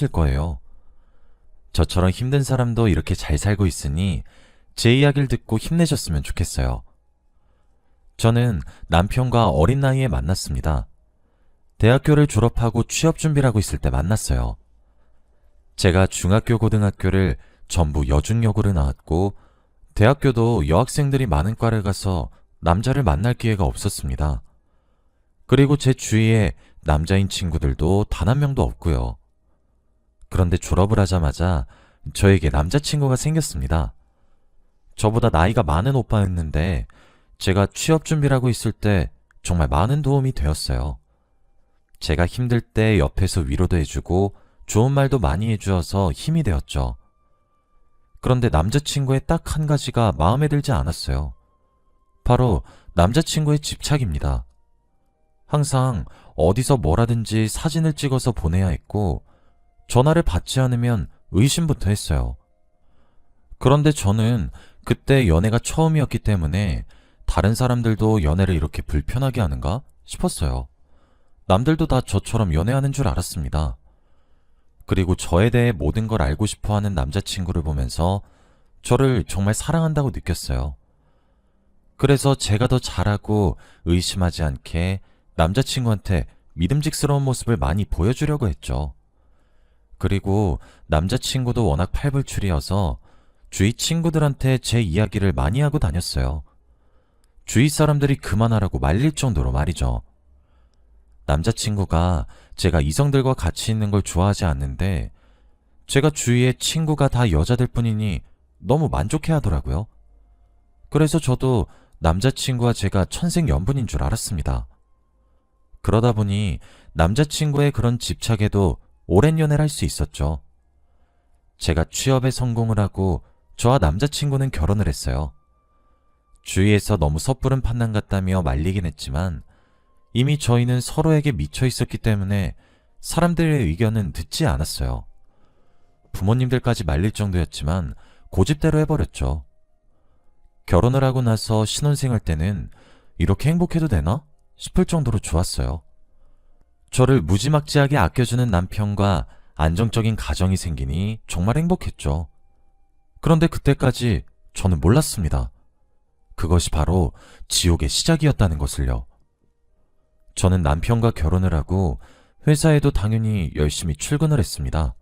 거예요. 저처럼 힘든 사람도 이렇게 잘 살고 있으니 제 이야기를 듣고 힘내셨으면 좋겠어요. 저는 남편과 어린 나이에 만났습니다. 대학교를 졸업하고 취업 준비를 하고 있을 때 만났어요. 제가 중학교, 고등학교를 전부 여중여고를 나왔고 대학교도 여학생들이 많은 과를 가서 남자를 만날 기회가 없었습니다. 그리고 제 주위에 남자인 친구들도 단 한 명도 없고요. 그런데 졸업을 하자마자 저에게 남자친구가 생겼습니다. 저보다 나이가 많은 오빠였는데 제가 취업 준비를 하고 있을 때 정말 많은 도움이 되었어요. 제가 힘들 때 옆에서 위로도 해주고 좋은 말도 많이 해주어서 힘이 되었죠. 그런데 남자친구의 딱 한 가지가 마음에 들지 않았어요. 바로 남자친구의 집착입니다. 항상 어디서 뭐라든지 사진을 찍어서 보내야 했고 전화를 받지 않으면 의심부터 했어요. 그런데 저는 그때 연애가 처음이었기 때문에 다른 사람들도 연애를 이렇게 불편하게 하는가 싶었어요. 남들도 다 저처럼 연애하는 줄 알았습니다. 그리고 저에 대해 모든 걸 알고 싶어 하는 남자친구를 보면서 저를 정말 사랑한다고 느꼈어요. 그래서 제가 더 잘하고 의심하지 않게 남자친구한테 믿음직스러운 모습을 많이 보여주려고 했죠. 그리고 남자친구도 워낙 팔불출이어서 주위 친구들한테 제 이야기를 많이 하고 다녔어요. 주위 사람들이 그만하라고 말릴 정도로 말이죠. 남자친구가 제가 이성들과 같이 있는 걸 좋아하지 않는데 제가 주위에 친구가 다 여자들 뿐이니 너무 만족해 하더라고요. 그래서 저도 남자친구와 제가 천생연분인 줄 알았습니다. 그러다 보니 남자친구의 그런 집착에도 오랜 연애를 할 수 있었죠. 제가 취업에 성공을 하고 저와 남자친구는 결혼을 했어요. 주위에서 너무 섣부른 판단 같다며 말리긴 했지만 이미 저희는 서로에게 미쳐 있었기 때문에 사람들의 의견은 듣지 않았어요. 부모님들까지 말릴 정도였지만 고집대로 해버렸죠. 결혼을 하고 나서 신혼생활 때는 이렇게 행복해도 되나 싶을 정도로 좋았어요. 저를 무지막지하게 아껴주는 남편과 안정적인 가정이 생기니 정말 행복했죠. 그런데 그때까지 저는 몰랐습니다. 그것이 바로 지옥의 시작이었다는 것을요. 저는 남편과 결혼을 하고 회사에도 당연히 열심히 출근을 했습니다.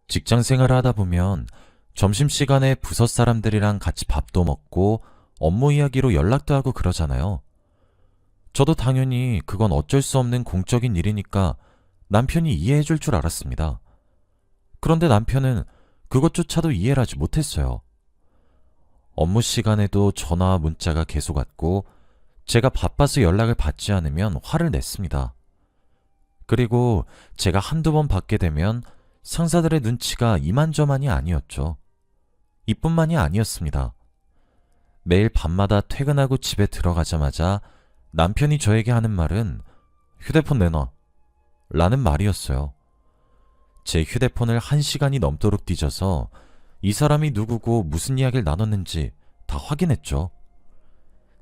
직장 생활을 하다 보면 점심시간에 부서 사람들이랑 같이 밥도 먹고 업무 이야기로 연락도 하고 그러잖아요. 저도 당연히 그건 어쩔 수 없는 공적인 일이니까 남편이 이해해 줄 줄 알았습니다. 그런데 남편은 그것조차도 이해를 하지 못했어요. 업무 시간에도 전화와 문자가 계속 왔고 제가 바빠서 연락을 받지 않으면 화를 냈습니다. 그리고 제가 한두 번 받게 되면 상사들의 눈치가 이만저만이 아니었죠. 이뿐만이 아니었습니다. 매일 밤마다 퇴근하고 집에 들어가자마자 남편이 저에게 하는 말은 휴대폰 내놔 라는 말이었어요. 제 휴대폰을 1시간이 넘도록 뒤져서 이 사람이 누구고 무슨 이야기를 나눴는지 다 확인했죠.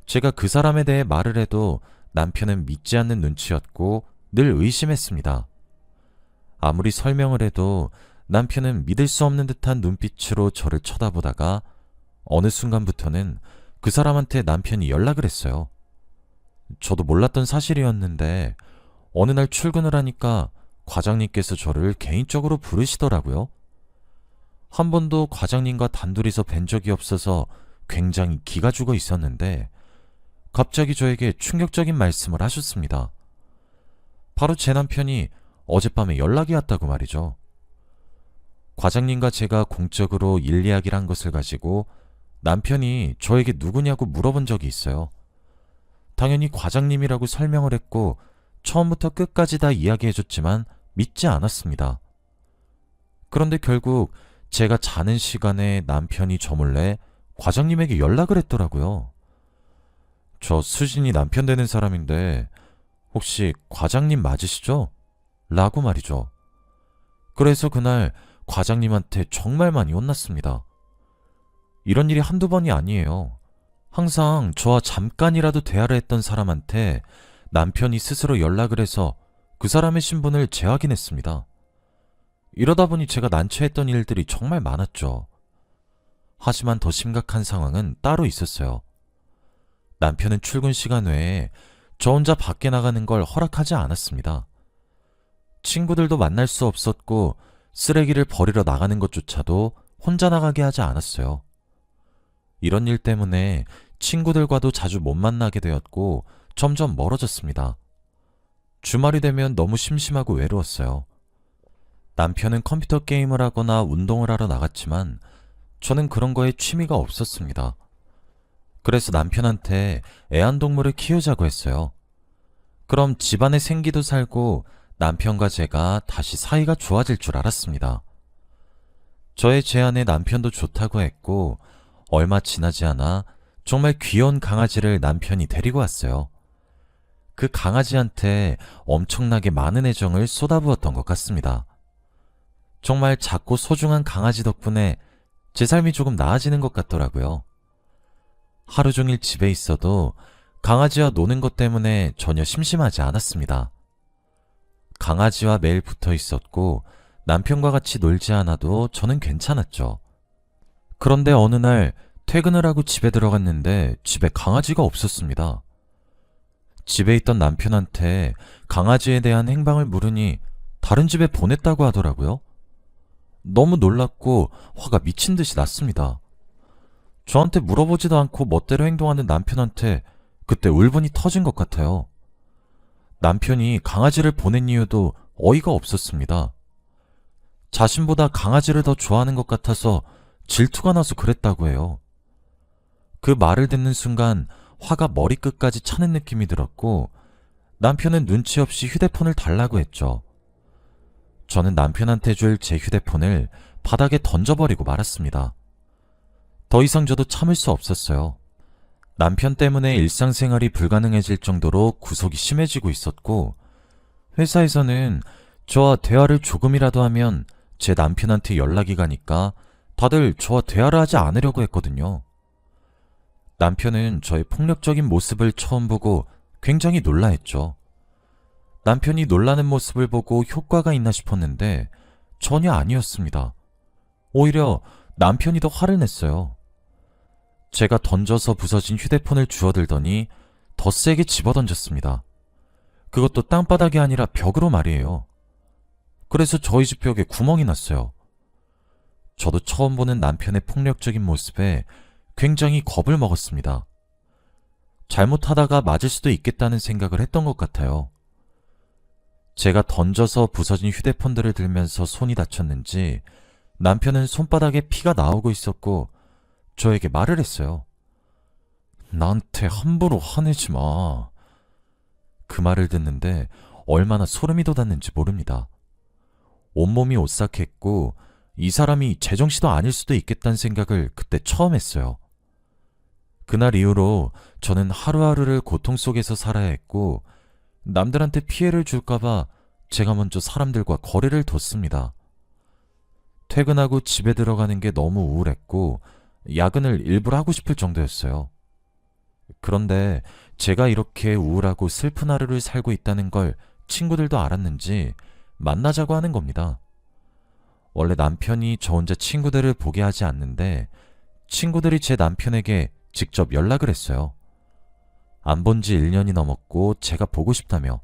제가 그 사람에 대해 말을 해도 남편은 믿지 않는 눈치였고 늘 의심했습니다. 아무리 설명을 해도 남편은 믿을 수 없는 듯한 눈빛으로 저를 쳐다보다가 어느 순간부터는 그 사람한테 남편이 연락을 했어요. 저도 몰랐던 사실이었는데 어느 날 출근을 하니까 과장님께서 저를 개인적으로 부르시더라고요. 한 번도 과장님과 단둘이서 뵌 적이 없어서 굉장히 기가 죽어 있었는데 갑자기 저에게 충격적인 말씀을 하셨습니다. 바로 제 남편이 어젯밤에 연락이 왔다고 말이죠. 과장님과 제가 공적으로 일 이야기를 한 것을 가지고 남편이 저에게 누구냐고 물어본 적이 있어요. 당연히 과장님이라고 설명을 했고 처음부터 끝까지 다 이야기해줬지만 믿지 않았습니다. 그런데 결국 제가 자는 시간에 남편이 저 몰래 과장님에게 연락을 했더라고요. 저 수진이 남편 되는 사람인데 혹시 과장님 맞으시죠? 라고 말이죠. 그래서 그날 과장님한테 정말 많이 혼났습니다. 이런 일이 한두 번이 아니에요. 항상 저와 잠깐이라도 대화를 했던 사람한테 남편이 스스로 연락을 해서 그 사람의 신분을 재확인했습니다. 이러다 보니 제가 난처했던 일들이 정말 많았죠. 하지만 더 심각한 상황은 따로 있었어요. 남편은 출근 시간 외에 저 혼자 밖에 나가는 걸 허락하지 않았습니다. 친구들도 만날 수 없었고 쓰레기를 버리러 나가는 것조차도 혼자 나가게 하지 않았어요. 이런 일 때문에 친구들과도 자주 못 만나게 되었고 점점 멀어졌습니다. 주말이 되면 너무 심심하고 외로웠어요. 남편은 컴퓨터 게임을 하거나 운동을 하러 나갔지만 저는 그런 거에 취미가 없었습니다. 그래서 남편한테 애완동물을 키우자고 했어요. 그럼 집안에 생기도 살고 남편과 제가 다시 사이가 좋아질 줄 알았습니다. 저의 제안에 남편도 좋다고 했고 얼마 지나지 않아 정말 귀여운 강아지를 남편이 데리고 왔어요. 그 강아지한테 엄청나게 많은 애정을 쏟아부었던 것 같습니다. 정말 작고 소중한 강아지 덕분에 제 삶이 조금 나아지는 것 같더라고요. 하루 종일 집에 있어도 강아지와 노는 것 때문에 전혀 심심하지 않았습니다. 강아지와 매일 붙어 있었고 남편과 같이 놀지 않아도 저는 괜찮았죠. 그런데 어느 날 퇴근을 하고 집에 들어갔는데 집에 강아지가 없었습니다. 집에 있던 남편한테 강아지에 대한 행방을 물으니 다른 집에 보냈다고 하더라고요. 너무 놀랐고 화가 미친 듯이 났습니다. 저한테 물어보지도 않고 멋대로 행동하는 남편한테 그때 울분이 터진 것 같아요. 남편이 강아지를 보낸 이유도 어이가 없었습니다. 자신보다 강아지를 더 좋아하는 것 같아서 질투가 나서 그랬다고 해요. 그 말을 듣는 순간 화가 머리끝까지 차는 느낌이 들었고 남편은 눈치 없이 휴대폰을 달라고 했죠. 저는 남편한테 줄 제 휴대폰을 바닥에 던져버리고 말았습니다. 더 이상 저도 참을 수 없었어요. 남편 때문에 일상생활이 불가능해질 정도로 구속이 심해지고 있었고 회사에서는 저와 대화를 조금이라도 하면 제 남편한테 연락이 가니까 다들 저와 대화를 하지 않으려고 했거든요. 남편은 저의 폭력적인 모습을 처음 보고 굉장히 놀라했죠. 남편이 놀라는 모습을 보고 효과가 있나 싶었는데 전혀 아니었습니다. 오히려 남편이 더 화를 냈어요. 제가 던져서 부서진 휴대폰을 주워들더니 더 세게 집어던졌습니다. 그것도 땅바닥이 아니라 벽으로 말이에요. 그래서 저희 집 벽에 구멍이 났어요. 저도 처음 보는 남편의 폭력적인 모습에 굉장히 겁을 먹었습니다. 잘못하다가 맞을 수도 있겠다는 생각을 했던 것 같아요. 제가 던져서 부서진 휴대폰들을 들면서 손이 다쳤는지 남편은 손바닥에 피가 나오고 있었고 저에게 말을 했어요. 나한테 함부로 화내지 마. 그 말을 듣는데 얼마나 소름이 돋았는지 모릅니다. 온몸이 오싹했고 이 사람이 제정신도 아닐 수도 있겠다는 생각을 그때 처음 했어요. 그날 이후로 저는 하루하루를 고통 속에서 살아야 했고 남들한테 피해를 줄까봐 제가 먼저 사람들과 거리를 뒀습니다. 퇴근하고 집에 들어가는 게 너무 우울했고 야근을 일부러 하고 싶을 정도였어요. 그런데 제가 이렇게 우울하고 슬픈 하루를 살고 있다는 걸 친구들도 알았는지 만나자고 하는 겁니다. 원래 남편이 저 혼자 친구들을 보게 하지 않는데 친구들이 제 남편에게 직접 연락을 했어요. 안 본 지 1년이 넘었고 제가 보고 싶다며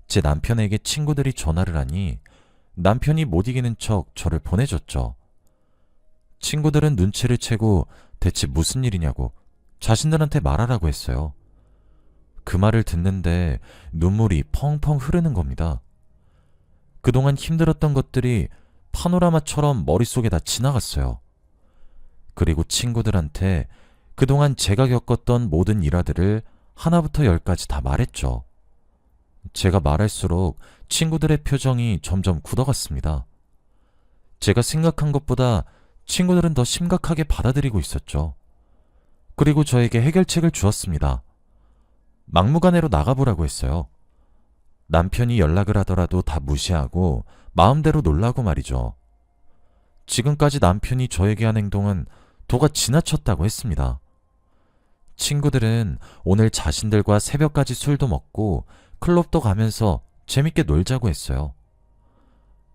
제 남편에게 친구들이 전화를 하니 남편이 못 이기는 척 저를 보내줬죠. 친구들은 눈치를 채고 대체 무슨 일이냐고 자신들한테 말하라고 했어요. 그 말을 듣는데 눈물이 펑펑 흐르는 겁니다. 그동안 힘들었던 것들이 파노라마처럼 머릿속에 다 지나갔어요. 그리고 친구들한테 그동안 제가 겪었던 모든 일화들을 하나부터 열까지 다 말했죠. 제가 말할수록 친구들의 표정이 점점 굳어갔습니다. 제가 생각한 것보다 친구들은 더 심각하게 받아들이고 있었죠. 그리고 저에게 해결책을 주었습니다. 막무가내로 나가보라고 했어요. 남편이 연락을 하더라도 다 무시하고 마음대로 놀라고 말이죠. 지금까지 남편이 저에게 한 행동은 도가 지나쳤다고 했습니다. 친구들은 오늘 자신들과 새벽까지 술도 먹고 클럽도 가면서 재밌게 놀자고 했어요.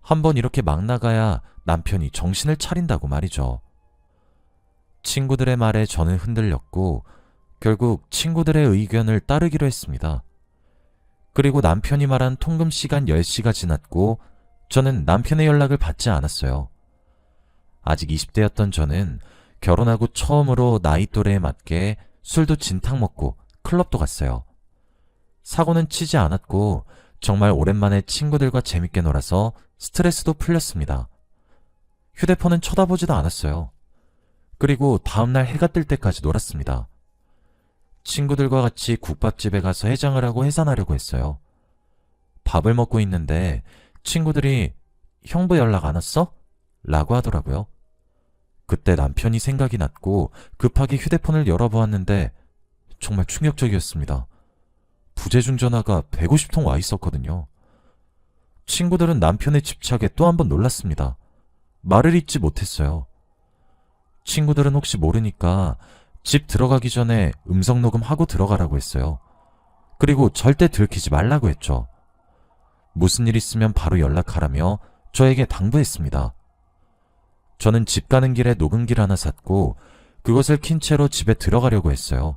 한번 이렇게 막 나가야 남편이 정신을 차린다고 말이죠. 친구들의 말에 저는 흔들렸고 결국 친구들의 의견을 따르기로 했습니다. 그리고 남편이 말한 통금 시간 10시가 지났고 저는 남편의 연락을 받지 않았어요. 아직 20대였던 저는 결혼하고 처음으로 나이 또래에 맞게 술도 진탕 먹고 클럽도 갔어요. 사고는 치지 않았고 정말 오랜만에 친구들과 재밌게 놀아서 스트레스도 풀렸습니다. 휴대폰은 쳐다보지도 않았어요. 그리고 다음날 해가 뜰 때까지 놀았습니다. 친구들과 같이 국밥집에 가서 해장을 하고 해산하려고 했어요. 밥을 먹고 있는데 친구들이 형부 연락 안 왔어? 라고 하더라고요. 그때 남편이 생각이 났고 급하게 휴대폰을 열어보았는데 정말 충격적이었습니다. 부재중 전화가 150통 와 있었거든요. 친구들은 남편의 집착에 또 한 번 놀랐습니다. 말을 잇지 못했어요. 친구들은 혹시 모르니까 집 들어가기 전에 음성 녹음하고 들어가라고 했어요. 그리고 절대 들키지 말라고 했죠. 무슨 일 있으면 바로 연락하라며 저에게 당부했습니다. 저는 집 가는 길에 녹음기를 하나 샀고 그것을 킨 채로 집에 들어가려고 했어요.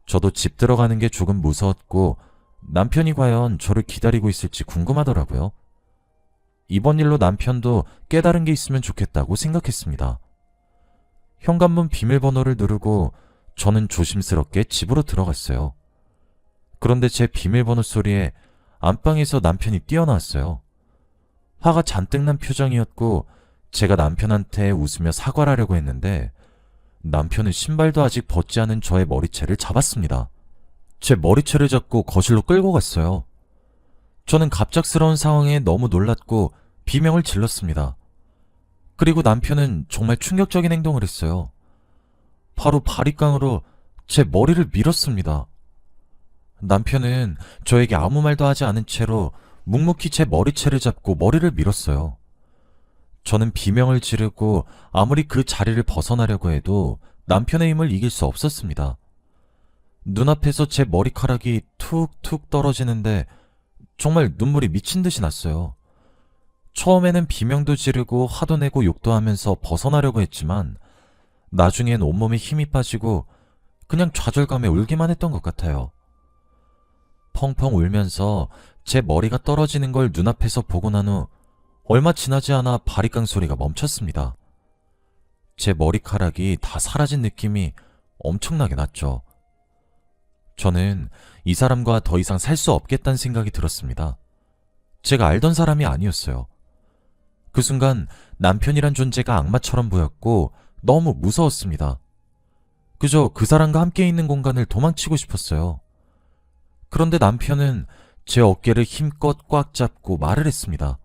저도 집 들어가는 게 조금 무서웠고 남편이 과연 저를 기다리고 있을지 궁금하더라고요. 이번 일로 남편도 깨달은 게 있으면 좋겠다고 생각했습니다. 현관문 비밀번호를 누르고 저는 조심스럽게 집으로 들어갔어요. 그런데 제 비밀번호 소리에 안방에서 남편이 뛰어나왔어요. 화가 잔뜩 난 표정이었고 제가 남편한테 웃으며 사과를 하려고 했는데 남편은 신발도 아직 벗지 않은 저의 머리채를 잡았습니다. 제 머리채를 잡고 거실로 끌고 갔어요. 저는 갑작스러운 상황에 너무 놀랐고 비명을 질렀습니다. 그리고 남편은 정말 충격적인 행동을 했어요. 바로 바리깡으로 제 머리를 밀었습니다. 남편은 저에게 아무 말도 하지 않은 채로 묵묵히 제 머리채를 잡고 머리를 밀었어요. 저는 비명을 지르고 아무리 그 자리를 벗어나려고 해도 남편의 힘을 이길 수 없었습니다. 눈앞에서 제 머리카락이 툭툭 떨어지는데 정말 눈물이 미친 듯이 났어요. 처음에는 비명도 지르고 화도 내고 욕도 하면서 벗어나려고 했지만 나중엔 온몸에 힘이 빠지고 그냥 좌절감에 울기만 했던 것 같아요. 펑펑 울면서 제 머리가 떨어지는 걸 눈앞에서 보고 난 후 얼마 지나지 않아 바리깡 소리가 멈췄습니다. 제 머리카락이 다 사라진 느낌이 엄청나게 났죠. 저는 이 사람과 더 이상 살 수 없겠다는 생각이 들었습니다. 제가 알던 사람이 아니었어요. 그 순간 남편이란 존재가 악마처럼 보였고 너무 무서웠습니다. 그저 그 사람과 함께 있는 공간을 도망치고 싶었어요. 그런데 남편은 제 어깨를 힘껏 꽉 잡고 말을 했습니다.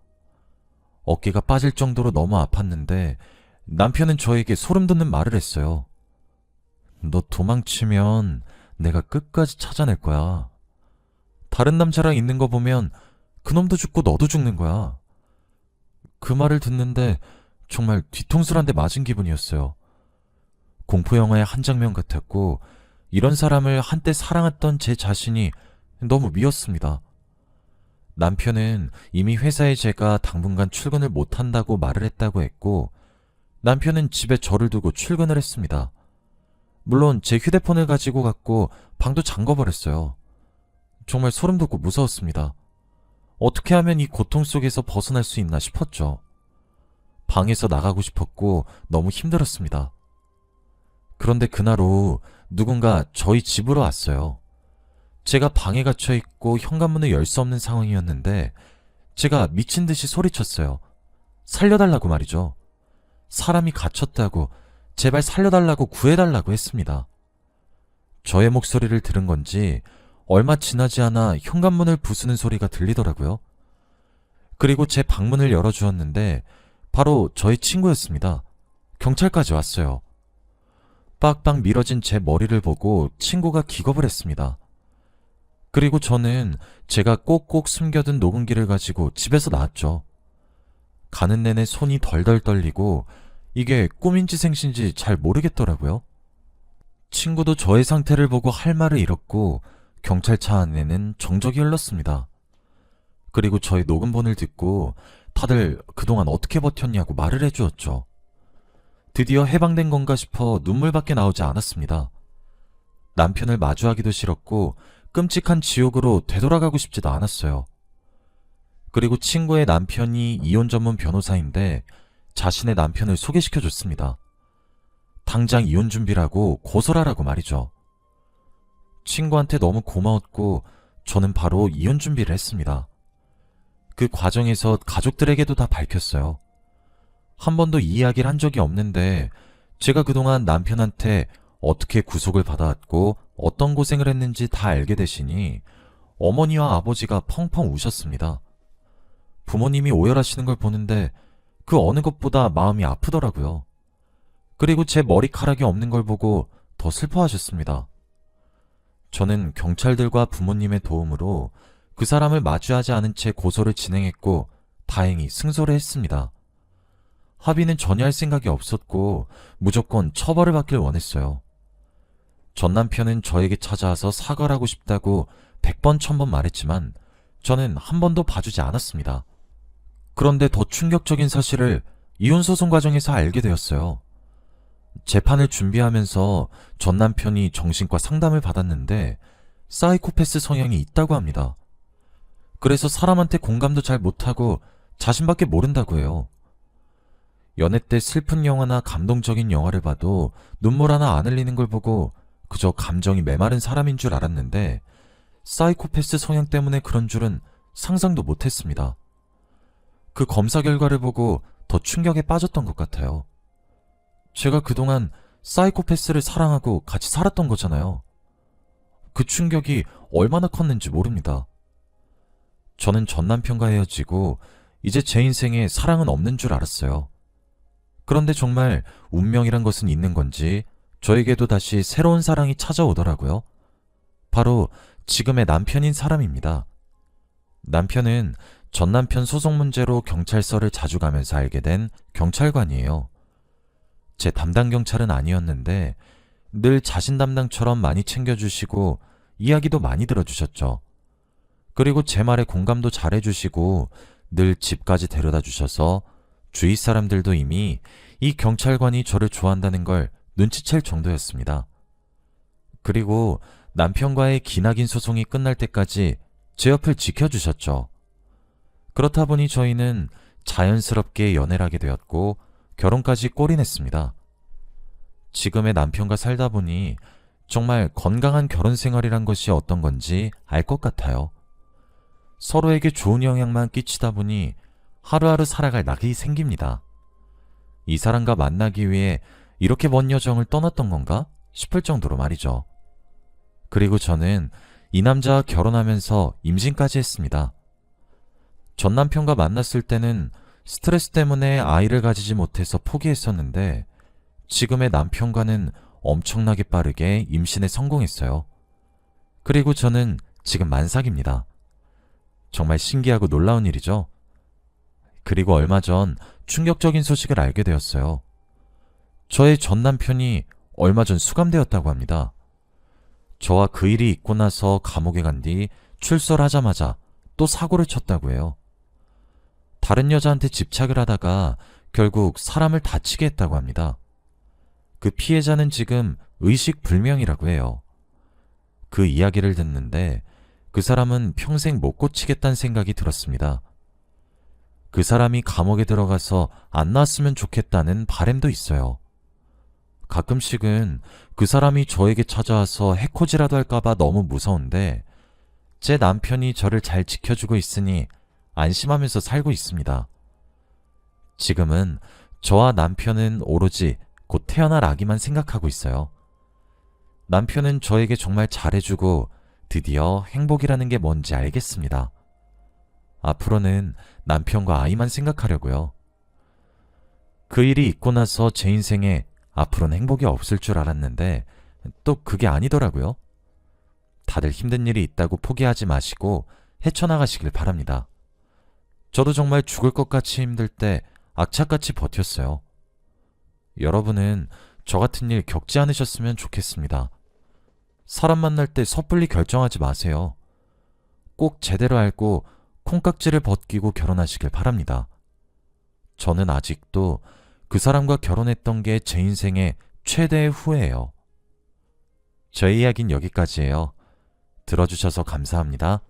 어깨가 빠질 정도로 너무 아팠는데 남편은 저에게 소름 돋는 말을 했어요. 너 도망치면 내가 끝까지 찾아낼 거야. 다른 남자랑 있는 거 보면 그놈도 죽고 너도 죽는 거야. 그 말을 듣는데 정말 뒤통수를 한 대 맞은 기분이었어요. 공포영화의 한 장면 같았고 이런 사람을 한때 사랑했던 제 자신이 너무 미웠습니다. 남편은 이미 회사에 제가 당분간 출근을 못한다고 말을 했다고 했고 남편은 집에 저를 두고 출근을 했습니다. 물론 제 휴대폰을 가지고 갔고 방도 잠궈버렸어요. 정말 소름 돋고 무서웠습니다. 어떻게 하면 이 고통 속에서 벗어날 수 있나 싶었죠. 방에서 나가고 싶었고 너무 힘들었습니다. 그런데 그날 오후 누군가 저희 집으로 왔어요. 제가 방에 갇혀 있고 현관문을 열 수 없는 상황이었는데 제가 미친 듯이 소리쳤어요. 살려달라고 말이죠. 사람이 갇혔다고 제발 살려달라고 구해달라고 했습니다. 저의 목소리를 들은 건지 얼마 지나지 않아 현관문을 부수는 소리가 들리더라고요. 그리고 제 방문을 열어주었는데 바로 저의 친구였습니다. 경찰까지 왔어요. 빡빡 밀어진 제 머리를 보고 친구가 기겁을 했습니다. 그리고 저는 제가 꼭꼭 숨겨둔 녹음기를 가지고 집에서 나왔죠. 가는 내내 손이 덜덜 떨리고 이게 꿈인지 생신지 잘 모르겠더라고요. 친구도 저의 상태를 보고 할 말을 잃었고 경찰차 안에는 정적이 흘렀습니다. 그리고 저의 녹음본을 듣고 다들 그동안 어떻게 버텼냐고 말을 해주었죠. 드디어 해방된 건가 싶어 눈물밖에 나오지 않았습니다. 남편을 마주하기도 싫었고 끔찍한 지옥으로 되돌아가고 싶지도 않았어요. 그리고 친구의 남편이 이혼 전문 변호사인데 자신의 남편을 소개시켜줬습니다. 당장 이혼 준비라고 고소하라고 말이죠. 친구한테 너무 고마웠고 저는 바로 이혼 준비를 했습니다. 그 과정에서 가족들에게도 다 밝혔어요. 한 번도 이 이야기를 한 적이 없는데 제가 그동안 남편한테 어떻게 구속을 받아왔고 어떤 고생을 했는지 다 알게 되시니 어머니와 아버지가 펑펑 우셨습니다. 부모님이 오열하시는 걸 보는데 그 어느 것보다 마음이 아프더라고요. 그리고 제 머리카락이 없는 걸 보고 더 슬퍼하셨습니다. 저는 경찰들과 부모님의 도움으로 그 사람을 마주하지 않은 채 고소를 진행했고 다행히 승소를 했습니다. 합의는 전혀 할 생각이 없었고 무조건 처벌을 받길 원했어요. 전 남편은 저에게 찾아와서 사과를 하고 싶다고 100번 1000번 말했지만 저는 한 번도 봐주지 않았습니다. 그런데 더 충격적인 사실을 이혼소송 과정에서 알게 되었어요. 재판을 준비하면서 전 남편이 정신과 상담을 받았는데 사이코패스 성향이 있다고 합니다. 그래서 사람한테 공감도 잘 못하고 자신밖에 모른다고 해요. 연애 때 슬픈 영화나 감동적인 영화를 봐도 눈물 하나 안 흘리는 걸 보고 그저 감정이 메마른 사람인 줄 알았는데 사이코패스 성향 때문에 그런 줄은 상상도 못했습니다. 그 검사 결과를 보고 더 충격에 빠졌던 것 같아요. 제가 그동안 사이코패스를 사랑하고 같이 살았던 거잖아요. 그 충격이 얼마나 컸는지 모릅니다. 저는 전 남편과 헤어지고 이제 제 인생에 사랑은 없는 줄 알았어요. 그런데 정말 운명이란 것은 있는 건지 저에게도 다시 새로운 사랑이 찾아오더라고요. 바로 지금의 남편인 사람입니다. 남편은 전 남편 소송 문제로 경찰서를 자주 가면서 알게 된 경찰관이에요. 제 담당 경찰은 아니었는데 늘 자신 담당처럼 많이 챙겨주시고 이야기도 많이 들어주셨죠. 그리고 제 말에 공감도 잘해주시고 늘 집까지 데려다 주셔서 주위 사람들도 이미 이 경찰관이 저를 좋아한다는 걸 눈치챌 정도였습니다. 그리고 남편과의 기나긴 소송이 끝날 때까지 제 옆을 지켜주셨죠. 그렇다 보니 저희는 자연스럽게 연애를 하게 되었고 결혼까지 골인했습니다. 지금의 남편과 살다 보니 정말 건강한 결혼 생활이란 것이 어떤 건지 알 것 같아요. 서로에게 좋은 영향만 끼치다 보니 하루하루 살아갈 낙이 생깁니다. 이 사람과 만나기 위해 이렇게 먼 여정을 떠났던 건가 싶을 정도로 말이죠. 그리고 저는 이 남자와 결혼하면서 임신까지 했습니다. 전 남편과 만났을 때는 스트레스 때문에 아이를 가지지 못해서 포기했었는데 지금의 남편과는 엄청나게 빠르게 임신에 성공했어요. 그리고 저는 지금 만삭입니다. 정말 신기하고 놀라운 일이죠. 그리고 얼마 전 충격적인 소식을 알게 되었어요. 저의 전 남편이 얼마 전 수감되었다고 합니다. 저와 그 일이 있고 나서 감옥에 간 뒤 출소를 하자마자 또 사고를 쳤다고 해요. 다른 여자한테 집착을 하다가 결국 사람을 다치게 했다고 합니다. 그 피해자는 지금 의식불명이라고 해요. 그 이야기를 듣는데 그 사람은 평생 못 고치겠다는 생각이 들었습니다. 그 사람이 감옥에 들어가서 안 나왔으면 좋겠다는 바람도 있어요. 가끔씩은 그 사람이 저에게 찾아와서 해코지라도 할까봐 너무 무서운데 제 남편이 저를 잘 지켜주고 있으니 안심하면서 살고 있습니다. 지금은 저와 남편은 오로지 곧 태어날 아기만 생각하고 있어요. 남편은 저에게 정말 잘해주고 드디어 행복이라는 게 뭔지 알겠습니다. 앞으로는 남편과 아이만 생각하려고요. 그 일이 있고 나서 제 인생에 앞으로는 행복이 없을 줄 알았는데 또 그게 아니더라고요. 다들 힘든 일이 있다고 포기하지 마시고 헤쳐나가시길 바랍니다. 저도 정말 죽을 것 같이 힘들 때 악착같이 버텼어요. 여러분은 저 같은 일 겪지 않으셨으면 좋겠습니다. 사람 만날 때 섣불리 결정하지 마세요. 꼭 제대로 알고 콩깍지를 벗기고 결혼하시길 바랍니다. 저는 아직도 그 사람과 결혼했던 게 제 인생의 최대의 후회예요. 저의 이야기는 여기까지예요. 들어주셔서 감사합니다.